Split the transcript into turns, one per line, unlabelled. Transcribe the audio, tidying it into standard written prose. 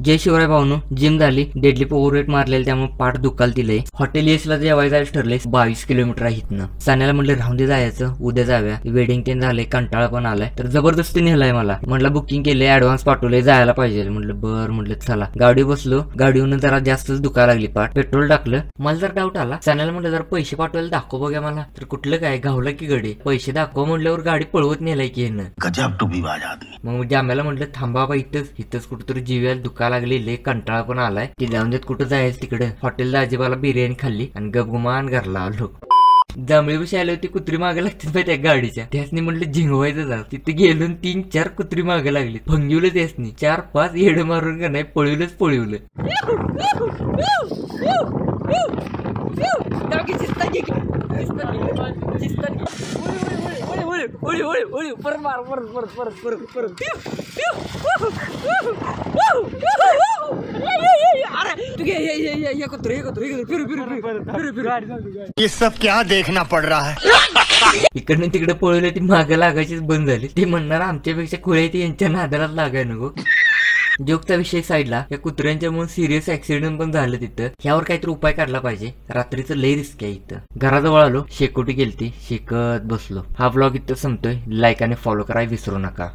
जय Shivray भाऊनो, gym झाली, deadly overweight मारलेलं त्यामुळे पाठ दुखाल दिलंय. हॉटेल एसला जेवायला ठरलंय. 22 किलोमीटर आहे इथनं. सान्याला म्हटलं राहून दे, जायचं उद्या जाऊया. वेडिंग ते झालंय, कंटाळा पण आलाय, तर जबरदस्ती नेलाय मला. म्हटलं बुकिंग केलंय, ऍडव्हान्स पाठवलंय, जायला पाहिजे. म्हटलं बर, म्हटलं चला. गाडी बसलो, गाडीवरून जरा जास्तच दुखायला लागली पाठ. पेट्रोल टाकलं. मला जर डाऊट आला, सान्याला म्हटलं जरा पैसे पाठवायला दाखव बघा मला. तर कुठलं काय गावला की गडी, पैसे दाखव म्हटल्यावर गाडी पळवत नेलाय की ह्यानं. मग जाम्याला म्हटलं थांबा बाबा, इथंच कुठेतरी जीव्याला दुखा लागली, लय कंटाळा पण आलाय. ती जाऊन देत, कुठं जायचं तिकडे. हॉटेलला अजिबाला बिर्याणी खाल्ली आणि गपगुमान घरला आलो. जांभळी बशी आली होती, कुत्री मागे लागतील पाहिजे त्या गाडीच्या. त्यासनी म्हटलं झिंगवायचं जा. तिथे गेलो, 3-4 कुत्री मागे लागली. फंगिवलं त्यासनी. 4-5 येड मारून का नाही, पळवलं.
ये सब क्या देखना पड़ रहा है.
इकडनं तिकडे पळवलं, ती मागं लागायचीच बंद झाली. ती म्हणणार आमच्यापेक्षा खुळे ती यांच्या नादाला लागाय नको. जोकचा विषय साईडला, या कुत्र्यांच्यामुळे सिरियस ऍक्सिडेंट पण झालं तिथं. ह्यावर काहीतरी उपाय काढला पाहिजे. रात्रीचं लय रिस्क आहे इथं. घराजवळ आलो, शेकोटी गेलती, शेकत बसलो. हा ब्लॉग इथं संपतोय. लाईक आणि फॉलो करायला विसरू नका.